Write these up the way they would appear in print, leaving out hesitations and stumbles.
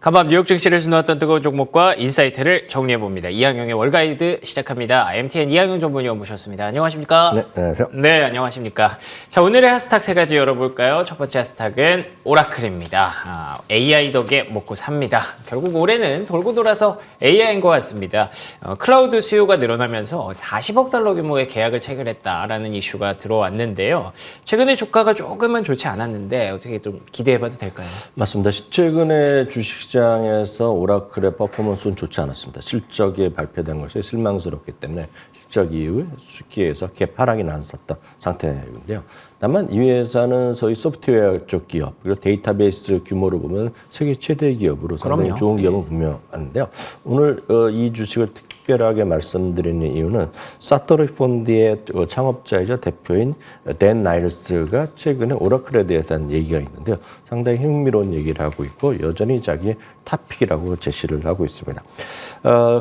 간밤 뉴욕 증시를 수놓았던 뜨거운 종목과 인사이트를 정리해봅니다. 이항영의 월가이드 시작합니다. MTN 이항영 전문위원 모셨습니다. 안녕하십니까? 네, 안녕하세요. 네, 안녕하십니까? 자, 오늘의 핫스탁 세 가지 열어볼까요? 첫 번째 핫스탁은 오라클입니다. AI 덕에 먹고 삽니다. 결국 올해는 돌고 돌아서 AI인 것 같습니다. 클라우드 수요가 늘어나면서 40억 달러 규모의 계약을 체결했다라는 이슈가 들어왔는데요. 최근에 주가가 조금은 좋지 않았는데 어떻게 좀 기대해봐도 될까요? 맞습니다. 최근에 주식시장에서 오라클의 퍼포먼스는 좋지 않았습니다. 실적이 발표된 것이 실망스럽기 때문에 실적 이후에 수기에서 갭 하락이 났었던 상태인데요. 다만 이 회사는 소위 소프트웨어 쪽 기업 그리고 데이터베이스 규모로 보면 세계 최대 기업으로 상당히 그럼요. 좋은 기업은 분명한데요. 오늘 이 주식을 특별하게 말씀드리는 이유는 사토리 펀드의 창업자이자 대표인 댄 나일스가 최근에 오라클에 대해서 얘기가 있는데요. 상당히 흥미로운 얘기를 하고 있고 여전히 자기의 탑픽이라고 제시를 하고 있습니다.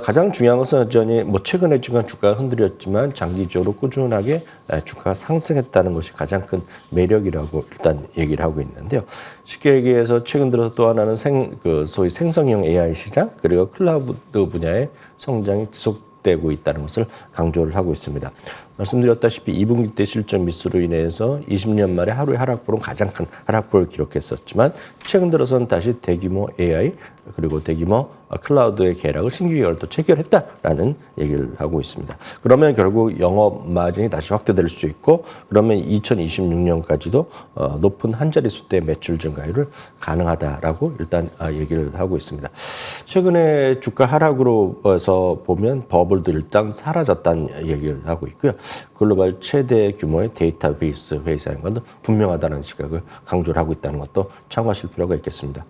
가장 중요한 것은 여전히 최근에 지금 주가가 흔들렸지만 장기적으로 꾸준하게 주가가 상승했다는 것이 가장 큰 매력이라고 일단 얘기를 하고 있는데요. 쉽게 얘기해서 최근 들어서 또 하나는 소위 생성형 AI 시장 그리고 클라우드 분야의 성장이 지속되고 있다는 것을 강조를 하고 있습니다. 말씀드렸다시피 2분기 때 실적 미스로 인해서 20년 만에 하루의 하락폭은 가장 큰 하락폭을 기록했었지만 최근 들어서는 다시 대규모 AI 그리고 대규모 클라우드의 계약을 신규 계약을 또 체결했다라는 얘기를 하고 있습니다. 그러면 결국 영업 마진이 다시 확대될 수 있고 그러면 2026년까지도 높은 한 자릿수 대 매출 증가율을 가능하다라고 일단 얘기를 하고 있습니다. 최근에 주가 하락으로서 보면 버블도 일단 사라졌다는 얘기를 하고 있고요. 글로벌 최대 규모의 데이터베이스 회사인 것도 분명하다는 시각을 강조를 하고 있다는 것도 참고하실 필요가 있겠습니다.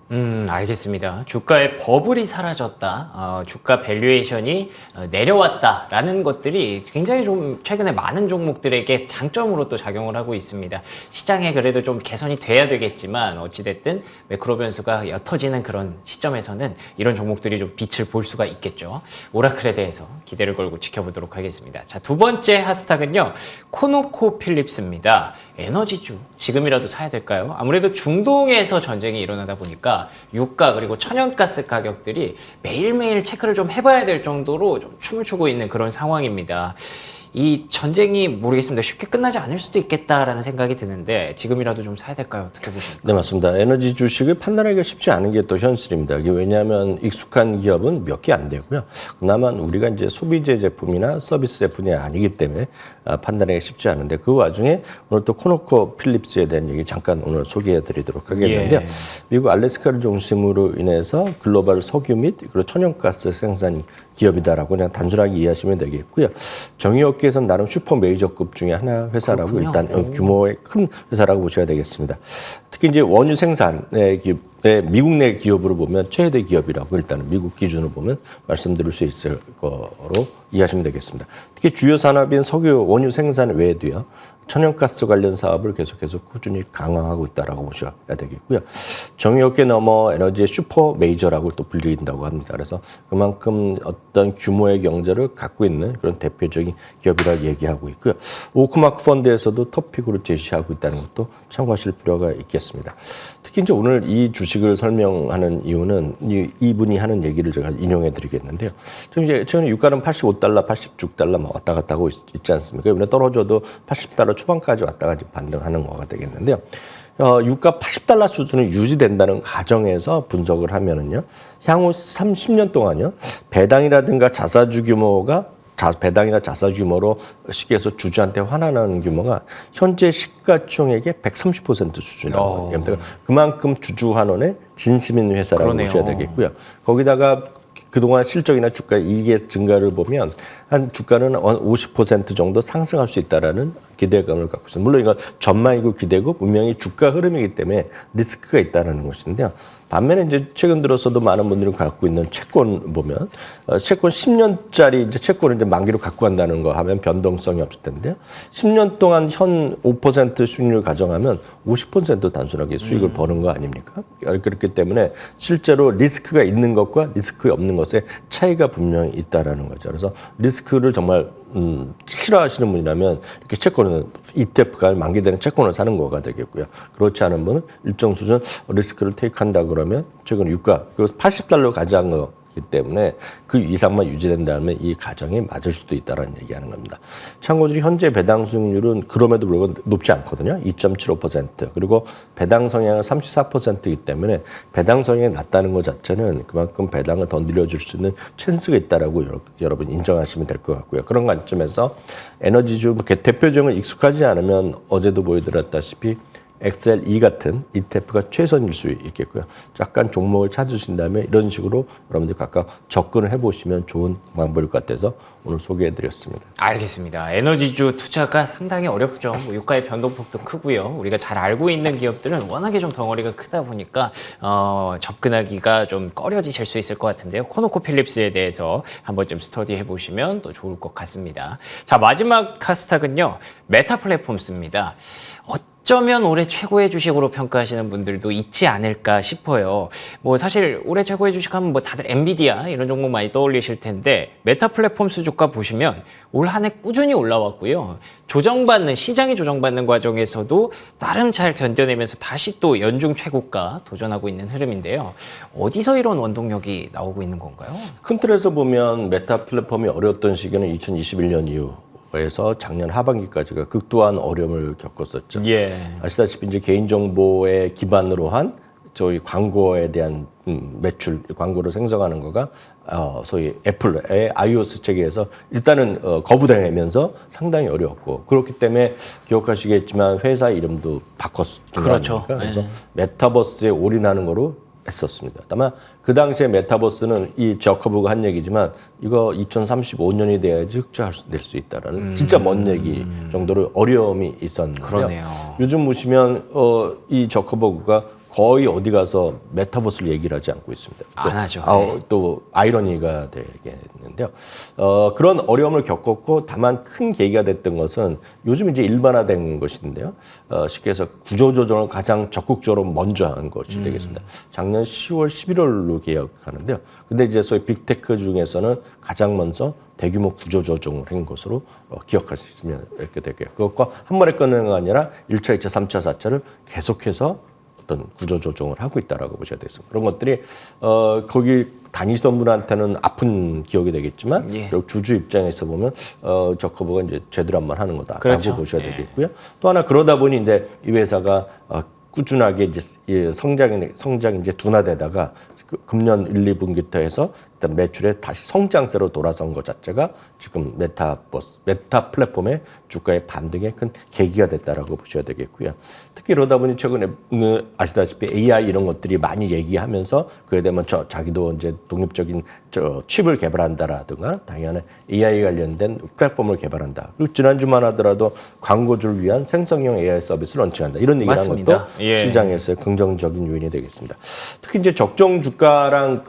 알겠습니다. 주가의 버블이 사라졌다, 주가 밸류에이션이 내려왔다라는 것들이 굉장히 좀 최근에 많은 종목들에게 장점으로 또 작용을 하고 있습니다. 시장에 그래도 좀 개선이 돼야 되겠지만 어찌됐든 매크로 변수가 옅어지는 그런 시점에서는 이런 종목들이 좀 빛을 볼 수가 있겠죠. 오라클에 대해서 기대를 걸고 지켜보도록 하겠습니다. 자, 두 번째 핫스탁은요. 코노코필립스입니다. 에너지주 지금이라도 사야 될까요? 아무래도 중동에서 전쟁이 일어나다 보니까 유가 그리고 천연가스 가격들이 매일매일 체크를 좀 해봐야 될 정도로 좀 춤을 추고 있는 그런 상황입니다. 이 전쟁이 모르겠습니다. 쉽게 끝나지 않을 수도 있겠다라는 생각이 드는데 지금이라도 좀 사야 될까요? 어떻게 보십니까? 네, 맞습니다. 에너지 주식을 판단하기가 쉽지 않은 게 또 현실입니다. 이게 왜냐하면 익숙한 기업은 몇 개 안 되고요. 그나마 우리가 이제 소비재 제품이나 서비스 제품이 아니기 때문에 판단하기가 쉽지 않은데 그 와중에 오늘 또 코노코 필립스에 대한 얘기 잠깐 오늘 소개해 드리도록 하겠는데요. 미국 알래스카를 중심으로 인해서 글로벌 석유 및 그리고 천연가스 생산 기업이다라고 그냥 단순하게 이해하시면 되겠고요. 정유업계에서는 나름 슈퍼 메이저급 중에 하나 회사라고 그렇군요. 일단 규모의 큰 회사라고 보셔야 되겠습니다. 특히 이제 원유 생산의 미국 내 기업으로 보면 최대 기업이라고 일단은 미국 기준으로 보면 말씀드릴 수 있을 거로 이해하시면 되겠습니다. 특히 주요 산업인 석유 원유 생산 외에도요. 천연가스 관련 사업을 계속해서 꾸준히 강화하고 있다라고 보셔야 되겠고요. 정유업계 넘어 에너지의 슈퍼 메이저라고 또 불린다고 합니다. 그래서 그만큼 어떤 규모의 경제를 갖고 있는 그런 대표적인 기업이라고 얘기하고 있고요. 오크마크 펀드에서도 톱픽으로 제시하고 있다는 것도 참고하실 필요가 있겠습니다. 특히 이제 오늘 이 주식을 설명하는 이유는 이분이 하는 얘기를 제가 인용해 드리겠는데요. 지금 이제 최근에 유가는 85달러, 86달러 왔다 갔다 하고 있지 않습니까? 이번에 떨어져도 80달러 초반까지 왔다가 반등하는 거가 되겠는데요. 유가 80달러 수준이 유지된다는 가정에서 분석을 하면은요. 향후 30년 동안요. 배당이라든가 자사주 규모가 배당이나 자사 규모로 쉽게 해서 주주한테 환원하는 규모가 현재 시가총액의 130% 수준이라고 합니다. 그만큼 주주 환원에 진심 있는 회사라고 보셔야 되겠고요. 거기다가 그동안 실적이나 주가 이익의 증가를 보면 한 주가는 50% 정도 상승할 수 있다라는 기대감을 갖고 있습니다. 물론 이건 전망이고 기대고 분명히 주가 흐름이기 때문에 리스크가 있다는 것인데요. 반면에 이제 최근 들어서도 많은 분들이 갖고 있는 채권 보면 채권 10년짜리 이제 채권을 이제 만기로 갖고 간다는 거 하면 변동성이 없을 텐데요. 10년 동안 현 5% 수익률 가정하면 50% 단순하게 수익을 버는 거 아닙니까? 그렇기 때문에 실제로 리스크가 있는 것과 리스크 없는 것의 차이가 분명히 있다라는 거죠. 그래서 리스크를 정말 싫어하시는 분이라면 이렇게 채권을 ETF가 만기되는 채권을 사는 거가 되겠고요. 그렇지 않은 분은 일정 수준 리스크를 테이크한다 그러면 최근 유가 그리고 $80 가져간 거기 때문에 그 이상만 유지된다면 이 가정이 맞을 수도 있다라는 얘기하는 겁니다. 참고로 현재 배당 수익률은 그럼에도 불구하고 높지 않거든요. 2.75% 그리고 배당 성향은 34%이기 때문에 배당 성향이 낮다는 것 자체는 그만큼 배당을 더 늘려줄 수 있는 찬스가 있다라고 여러분 인정하시면 될 것 같고요. 그런 관점에서 에너지주 대표적으로 익숙하지 않으면 어제도 보여드렸다시피 XLE 같은 ETF가 최선일 수 있겠고요. 약간 종목을 찾으신 다음에 이런 식으로 여러분들 각각 접근을 해보시면 좋은 방법일 것 같아서 오늘 소개해드렸습니다. 알겠습니다. 에너지주 투자가 상당히 어렵죠. 뭐 유가의 변동폭도 크고요. 우리가 잘 알고 있는 기업들은 워낙에 좀 덩어리가 크다 보니까 접근하기가 좀 꺼려지실 수 있을 것 같은데요. 코노코필립스에 대해서 한번 좀 스터디해 보시면 또 좋을 것 같습니다. 자, 마지막 카스탁은요. 메타 플랫폼스입니다. 어쩌면 올해 최고의 주식으로 평가하시는 분들도 있지 않을까 싶어요. 뭐 사실 올해 최고의 주식 하면 뭐 다들 엔비디아 이런 종목 많이 떠올리실 텐데 메타 플랫폼스 주가 보시면 올 한 해 꾸준히 올라왔고요. 시장이 조정받는 과정에서도 나름 잘 견뎌내면서 다시 또 연중 최고가 도전하고 있는 흐름인데요. 어디서 이런 원동력이 나오고 있는 건가요? 큰 틀에서 보면 메타 플랫폼이 어려웠던 시기는 2021년 이후 에서 작년 하반기까지가 극도한 어려움을 겪었었죠. 예. 아시다시피 이제 개인정보에 기반으로 한 저희 광고에 대한 매출, 광고를 생성하는 거가 소위 애플의 iOS 체계에서 일단은 거부당하면서 상당히 어려웠고 그렇기 때문에 기억하시겠지만 회사 이름도 바꿨습니다. 그렇죠. 그래서 메타버스에 올인하는 거로 했었습니다. 다만 그 당시에 메타버스는 이 저커버가 한 얘기지만 이거 2035년이 돼야지 흑자될 수 있다라는 진짜 먼 얘기 정도로 어려움이 있었는데요. 그러네요. 요즘 보시면 이 저커버그가 거의 어디 가서 메타버스를 얘기를 하지 않고 있습니다. 안 하죠. 또 아이러니가 되겠는데요. 그런 어려움을 겪었고 다만 큰 계기가 됐던 것은 요즘 이제 일반화된 것인데요. 쉽게 해서 구조조정을 가장 적극적으로 먼저 한 것이 되겠습니다. 작년 10월, 11월로 기억하는데요. 근데 이제 소위 빅테크 중에서는 가장 먼저 대규모 구조조정을 한 것으로 기억하시면 이렇게 될게요. 그것과 한 번에 끊는 거 아니라 1차, 2차, 3차, 4차를 계속해서 어떤 구조조정을 하고 있다라고 보셔야 되겠습니다. 그런 것들이 거기 다니시던 분한테는 아픈 기억이 되겠지만 그리고 주주 입장에서 보면 저커버가 이제 제대로 한번 하는 거다라고 그렇죠. 보셔야 되겠고요. 또 하나 그러다 보니 이제 이 회사가 꾸준하게 이제 성장이 이제 둔화되다가 금년 1, 2분기부터 해서 일단 매출에 다시 성장세로 돌아선 것 자체가 지금 메타 플랫폼의 주가의 반등에 큰 계기가 됐다라고 보셔야 되겠고요. 특히 그러다 보니 최근에 아시다시피 AI 이런 것들이 많이 얘기하면서 그에 대한 자기도 이제 독립적인 칩을 개발한다라든가 당연히 AI 관련된 플랫폼을 개발한다. 그리고 지난주만 하더라도 광고주를 위한 생성형 AI 서비스를 런칭한다. 이런 얘기를 한 것도 시장에서의 긍정적인 요인이 되겠습니다. 특히 이제 적정 주가랑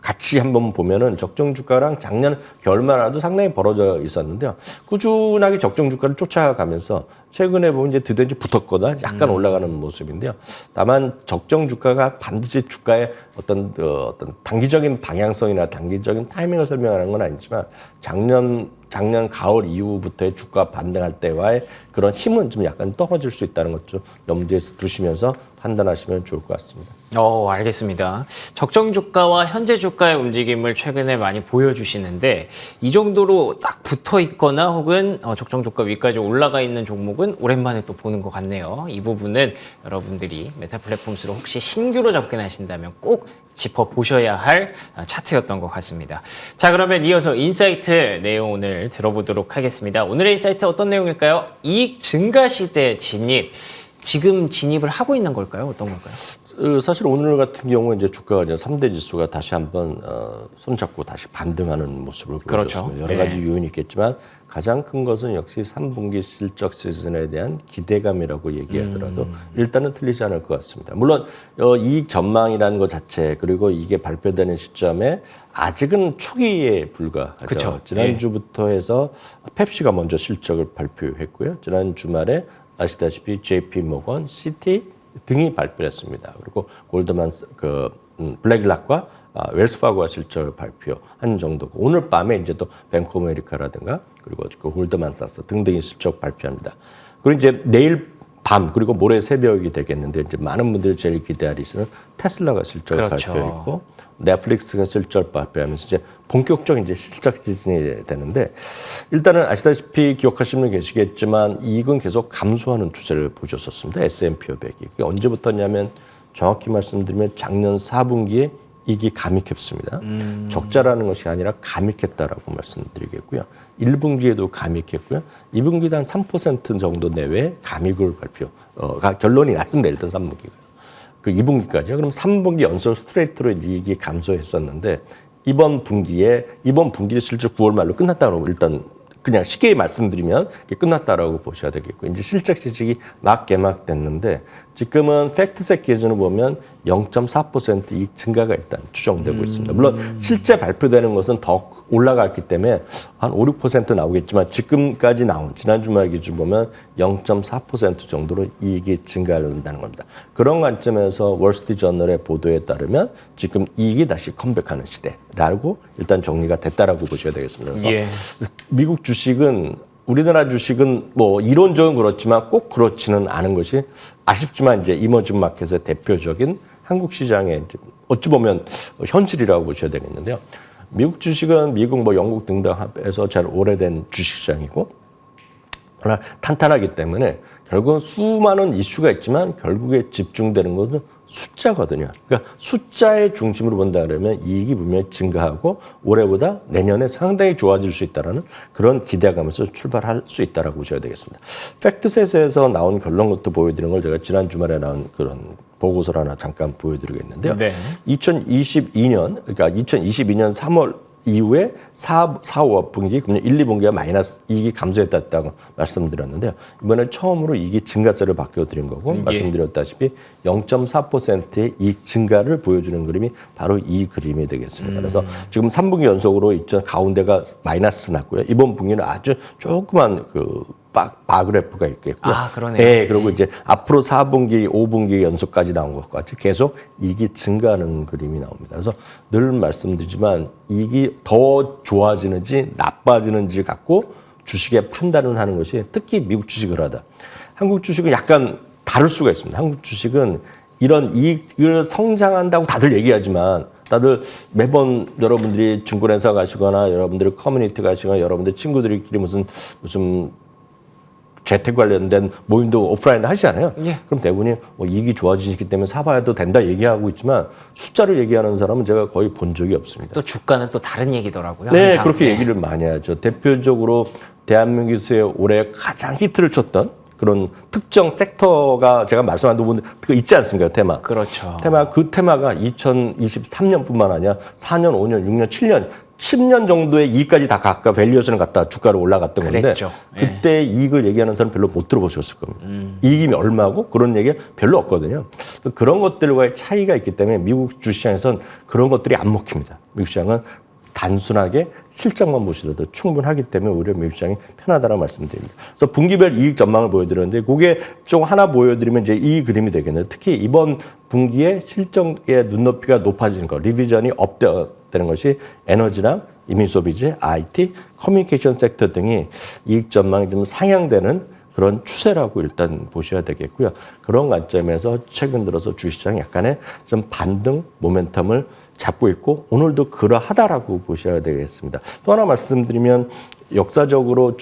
같이 한번 보면은 적정 주가랑 작년 겨울만 와도 상당히 벌어져 있었는데요. 꾸준하게 적정 주가를 쫓아가면서 최근에 보면 이제 드디어 붙었거나 약간 올라가는 모습인데요. 다만 적정 주가가 반드시 주가의 어떤 단기적인 방향성이나 단기적인 타이밍을 설명하는 건 아니지만 작년 가을 이후부터의 주가 반등할 때와의 그런 힘은 좀 약간 떨어질 수 있다는 것 좀 염두에 두시면서 판단하시면 좋을 것 같습니다. 알겠습니다. 적정 주가와 현재 주가의 움직임을 최근에 많이 보여주시는데 이 정도로 딱 붙어 있거나 혹은 적정 주가 위까지 올라가 있는 종목은 오랜만에 또 보는 것 같네요. 이 부분은 여러분들이 메타 플랫폼스로 혹시 신규로 접근하신다면 꼭 짚어보셔야 할 차트였던 것 같습니다. 자, 그러면 이어서 인사이트 내용 오늘 들어보도록 하겠습니다. 오늘의 인사이트 어떤 내용일까요? 이익 증가 시대 진입. 지금 진입을 하고 있는 걸까요? 어떤 걸까요? 사실 오늘 같은 경우에 이제 주가가 이제 3대 지수가 다시 한번 손잡고 다시 반등하는 모습을 보여줬습니다. 그렇죠. 여러 가지 요인이 있겠지만 가장 큰 것은 역시 3분기 실적 시즌에 대한 기대감이라고 얘기하더라도 일단은 틀리지 않을 것 같습니다. 물론 이익 전망이라는 것 자체 그리고 이게 발표되는 시점에 아직은 초기에 불과하죠. 그쵸. 지난주부터 해서 펩시가 먼저 실적을 발표했고요. 지난 주말에 아시다시피 JP 모건, 시티 등이 발표했습니다. 그리고 골드만 블랙락과 웰스파고가 실적을 발표한 정도고 오늘 밤에 이제 또 뱅크 오브 아메리카라든가 그리고 그 골드만사스 등등이 실적 발표합니다. 그리고 이제 내일 밤 그리고 모레 새벽이 되겠는데 이제 많은 분들이 제일 기대하시는 테슬라가 실적을 그렇죠. 발표했고 넷플릭스가 실적 발표하면서 이제 본격적인 이제 실적 시즌이 되는데 일단은 아시다시피 기억하시는 분 계시겠지만 이익은 계속 감소하는 추세를 보여줬었습니다. S&P 500이. 그게 언제부터냐면 정확히 말씀드리면 작년 4분기에 이익이 감익했습니다. 적자라는 것이 아니라 감익했다라고 말씀드리겠고요. 1분기에도 감익했고요. 2분기도 한 3% 정도 내외 감익을 결론이 났습니다. 일단 3분기가. 그 2분기까지요. 그럼 3분기 연속 스트레이트로 이익이 감소했었는데 이번 분기에 실적 9월 말로 끝났다고 일단 그냥 쉽게 말씀드리면 끝났다라고 보셔야 되겠고 이제 실적 시식이 막 개막됐는데 지금은 팩트셋 기준으로 보면 0.4% 이익 증가가 일단 추정되고 있습니다. 물론 실제 발표되는 것은 더 올라갔기 때문에 한 5, 6% 나오겠지만 지금까지 나온 지난 주말 기준 보면 0.4% 정도로 이익이 증가한다는 겁니다. 그런 관점에서 월스트리트저널의 보도에 따르면 지금 이익이 다시 컴백하는 시대라고 일단 정리가 됐다라고 보셔야 되겠습니다. 그래서 예. 미국 주식은 우리나라 주식은 뭐 이론적으로 그렇지만 꼭 그렇지는 않은 것이 아쉽지만 이제 이머징 마켓의 대표적인 한국 시장의 어찌 보면 현실이라고 보셔야 되겠는데요. 미국 주식은 미국 뭐 영국 등등 합해서 잘 오래된 주식시장이고 하나 탄탄하기 때문에 결국은 수많은 이슈가 있지만 결국에 집중되는 것은 숫자거든요. 그러니까 숫자의 중심으로 본다 그러면 이익이 분명히 증가하고 올해보다 내년에 상당히 좋아질 수 있다는 그런 기대감에서 출발할 수 있다고 보셔야 되겠습니다. 팩트셋에서 나온 결론부터 보여드리는 걸 제가 지난 주말에 나온 그런 보고서를 하나 잠깐 보여드리겠는데요. 네. 2022년 3월 이후에 4, 5분기, 금년 1, 2분기가 마이너스 이익이 감소했다고 말씀드렸는데요. 이번에 처음으로 이익이 증가세를 바뀌어드린 거고 말씀드렸다시피 0.4%의 이익 증가를 보여주는 그림이 바로 이 그림이 되겠습니다. 그래서 지금 3분기 연속으로 가운데가 마이너스 났고요. 이번 분기는 아주 조그만 바그래프가 있겠고요. 아, 그러네요. 네, 그리고 이제 앞으로 4분기, 5분기 연속까지 나온 것과 같이 계속 이익이 증가하는 그림이 나옵니다. 그래서 늘 말씀드리지만 이익이 더 좋아지는지 나빠지는지 갖고 주식의 판단을 하는 것이 특히 미국 주식을 하다. 한국 주식은 약간 다를 수가 있습니다. 한국 주식은 이런 이익을 성장한다고 다들 얘기하지만 다들 매번 여러분들이 증권회사 가시거나 여러분들이 커뮤니티 가시거나 여러분들 친구들끼리 무슨 재택 관련된 모임도 오프라인 하시잖아요. 예. 그럼 대부분이 이익이 좋아지기 때문에 사봐야도 된다 얘기하고 있지만 숫자를 얘기하는 사람은 제가 거의 본 적이 없습니다. 또 주가는 또 다른 얘기더라고요. 네, 항상. 그렇게 네. 얘기를 많이 하죠. 대표적으로 대한민국에서 올해 가장 히트를 쳤던 그런 특정 섹터가 제가 말씀한 부분 그 있지 않습니까? 테마. 그렇죠. 그 테마가 2023년뿐만 아니라 4년, 5년, 6년, 7년 10년 정도의 이익까지 다 각각 밸류에이션을 갖다 주가를 올라갔던 건데 그랬죠. 예. 그때 이익을 얘기하는 사람 별로 못 들어보셨을 겁니다. 이익이 얼마고 그런 얘기 별로 없거든요. 그런 것들과의 차이가 있기 때문에 미국 주시장에서는 그런 것들이 안 먹힙니다. 미국 시장은 단순하게 실적만 보시더라도 충분하기 때문에 오히려 미국 시장이 편하다라고 말씀드립니다. 그래서 분기별 이익 전망을 보여드렸는데 그게 좀 하나 보여드리면 이제 이 그림이 되겠네요. 특히 이번 분기에 실적의 눈높이가 높아지는 거, 리비전이 업되는 것이 에너지랑 이민소비재, IT, 커뮤니케이션 섹터 등이 이익 전망이 좀 상향되는 그런 추세라고 일단 보셔야 되겠고요. 그런 관점에서 최근 들어서 주식시장이 약간의 좀 반등 모멘텀을 잡고 있고 오늘도 그러하다라고 보셔야 되겠습니다. 또 하나 말씀드리면 역사적으로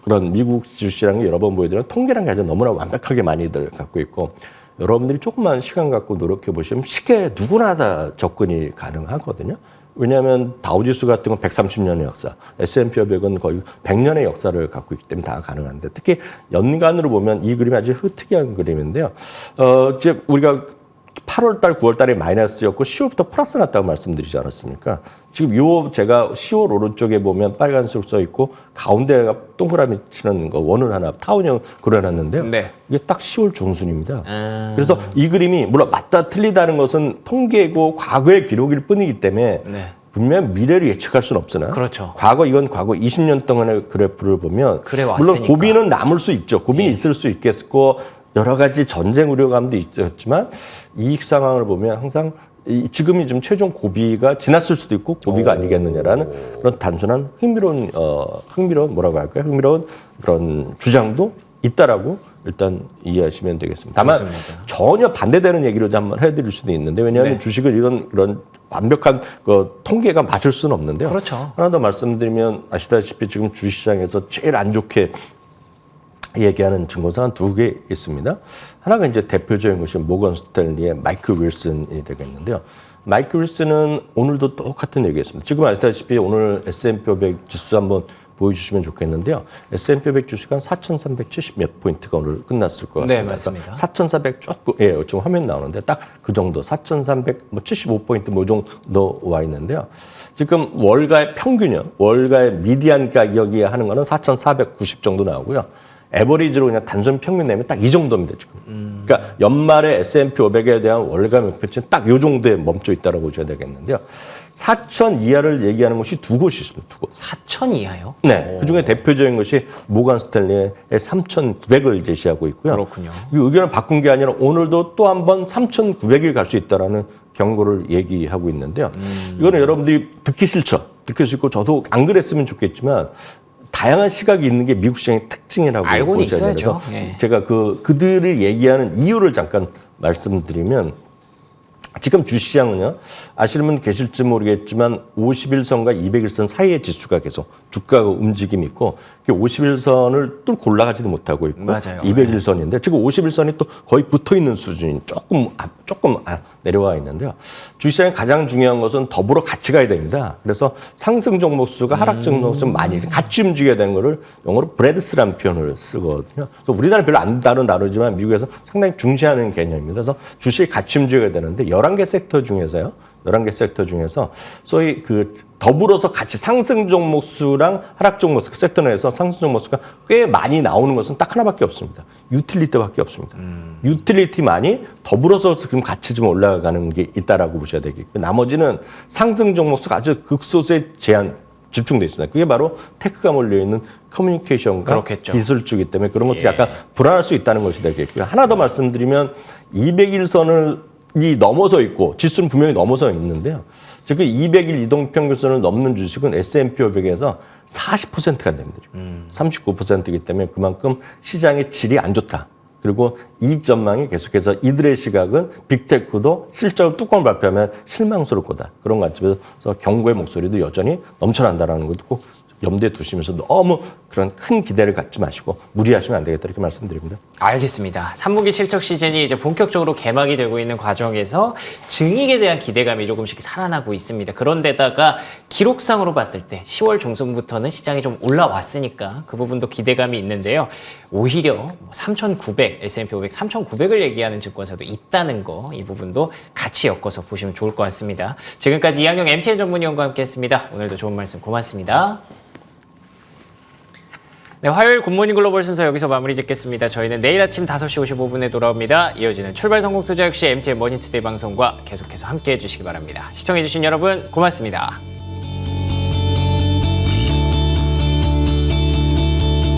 그런 미국 주식시장이 여러 번 보여드리는 통계라는 게 아주 너무나 완벽하게 많이들 갖고 있고 여러분들이 조금만 시간 갖고 노력해 보시면 쉽게 누구나 다 접근이 가능하거든요. 왜냐하면 다우지수 같은 건 130년의 역사, S&P 500은 거의 100년의 역사를 갖고 있기 때문에 다 가능한데 특히 연간으로 보면 이 그림이 아주 특이한 그림인데요. 이제 우리가 8월 달, 9월 달에 마이너스였고 10월부터 플러스 났다고 말씀드리지 않았습니까? 지금 제가 10월 오른쪽에 보면 빨간색 써 있고 가운데가 동그라미 치는 거 원을 하나 타원형 그려놨는데요. 네. 이게 딱 10월 중순입니다. 그래서 이 그림이 물론 맞다 틀리다는 것은 통계고 과거의 기록일 뿐이기 때문에 네. 분명 미래를 예측할 수는 없으나 그렇죠. 과거 20년 동안의 그래프를 보면 그래 물론 왔으니까. 고비는 남을 수 있죠. 고비는 있을 수 있겠고 여러 가지 전쟁 우려감도 있었지만 이익 상황을 보면 항상 지금이 좀 최종 고비가 지났을 수도 있고 고비가 아니겠느냐라는 그런 단순한 흥미로운 뭐라고 할까요? 흥미로운 그런 주장도 있다라고 일단 이해하시면 되겠습니다. 다만 좋습니다. 전혀 반대되는 얘기를 한번 해드릴 수도 있는데 왜냐하면 네. 주식을 그런 완벽한 그 통계가 맞을 수는 없는데요. 그렇죠. 하나 더 말씀드리면 아시다시피 지금 주시장에서 제일 안 좋게 얘기하는 증권사 한 두 개 있습니다. 하나가 이제 대표적인 것이 모건 스탠리의 마이클 윌슨이 되겠는데요. 마이클 윌슨은 오늘도 똑같은 얘기했습니다. 지금 아시다시피 오늘 S&P 500 지수 한번 보여주시면 좋겠는데요. S&P 500 지수가 한 4,370 몇 포인트가 오늘 끝났을 것 같습니다. 네, 맞습니다. 4,400 조금, 지금 화면 나오는데 딱 그 정도, 4,375포인트 뭐 정도 와 있는데요. 지금 월가의 평균이요. 월가의 미디안 가격이 하는 거는 4,490 정도 나오고요. 에버리지로 그냥 단순 평균 내면 딱 이 정도입니다, 지금. 그러니까 연말에 S&P 500에 대한 월가 목표치는 딱 이 정도에 멈춰 있다고 보셔야 되겠는데요. 4천 이하를 얘기하는 곳이 두 곳이 있습니다, 두 곳. 4천 이하요? 네. 그 중에 대표적인 것이 모건 스탠리의 3,900을 제시하고 있고요. 그렇군요. 이 의견을 바꾼 게 아니라 오늘도 또 한 번 3,900일 갈 수 있다라는 경고를 얘기하고 있는데요. 이거는 여러분들이 듣기 싫고 저도 안 그랬으면 좋겠지만 다양한 시각이 있는 게 미국 시장의 특징이라고 알고는 보셔야 있어야죠. 돼서 예. 제가 그들이 얘기하는 이유를 잠깐 말씀드리면 지금 주시장은요, 아시는 분 계실지 모르겠지만 51선과 200일선 사이의 지수가 계속 주가가 움직임이 있고 51선을 뚫고 올라가지도 못하고 있고 맞아요. 200일선인데 지금 51선이 또 거의 붙어 있는 수준이 조금 내려와 있는데요. 주시장의 가장 중요한 것은 더불어 같이 가야 됩니다. 그래서 상승 종목 수가 하락 종목 수 많이 같이 움직여야 되는 거를 영어로 브레드스라는 표현을 쓰거든요. 그래서 우리나라는 별로 안 다르지만 미국에서 상당히 중시하는 개념입니다. 그래서 주식이 같이 움직여야 되는데 11개 섹터 중에서 소위 그 더불어서 같이 상승 종목 수랑 하락 종목 수, 섹터 내에서 상승 종목 수가 꽤 많이 나오는 것은 딱 하나밖에 없습니다. 유틸리티밖에 없습니다. 유틸리티만이 더불어서 지금 같이 좀 올라가는 게 있다라고 보셔야 되겠고요. 나머지는 상승 종목 수가 아주 극소수에 집중돼 있습니다. 그게 바로 테크가 몰려 있는 커뮤니케이션과 그렇겠죠. 기술 주기 때문에 그런 것들이 예. 약간 불안할 수 있다는 것이 되겠고요. 하나 더 말씀드리면 200일선을 이 넘어서 있고 지수는 분명히 넘어서 있는데요. 지금 200일 이동평균선을 넘는 주식은 S&P 500에서 40%가 안 됩니다. 39%이기 때문에 그만큼 시장의 질이 안 좋다. 그리고 이익 전망이 계속해서 이들의 시각은 빅테크도 실적으로 뚜껑을 발표하면 실망스러울 거다. 그런 관점에서 경고의 목소리도 여전히 넘쳐난다는 것도 꼭 염두에 두시면서 너무 그런 큰 기대를 갖지 마시고 무리하시면 안 되겠다 이렇게 말씀드립니다. 알겠습니다. 3분기 실적 시즌이 이제 본격적으로 개막이 되고 있는 과정에서 증익에 대한 기대감이 조금씩 살아나고 있습니다. 그런데다가 기록상으로 봤을 때 10월 중순부터는 시장이 좀 올라왔으니까 그 부분도 기대감이 있는데요. 오히려 3,900, S&P 500 3,900을 얘기하는 증권사도 있다는 거, 이 부분도 같이 엮어서 보시면 좋을 것 같습니다. 지금까지 이항영 MTN 전문위원과 함께했습니다. 오늘도 좋은 말씀 고맙습니다. 네, 화요일 굿모닝 글로벌 순서 여기서 마무리 짓겠습니다. 저희는 내일 아침 5시 55분에 돌아옵니다. 이어지는 출발 성공 투자 역시 MTN 머니투데이 방송과 계속해서 함께해 주시기 바랍니다. 시청해 주신 여러분 고맙습니다.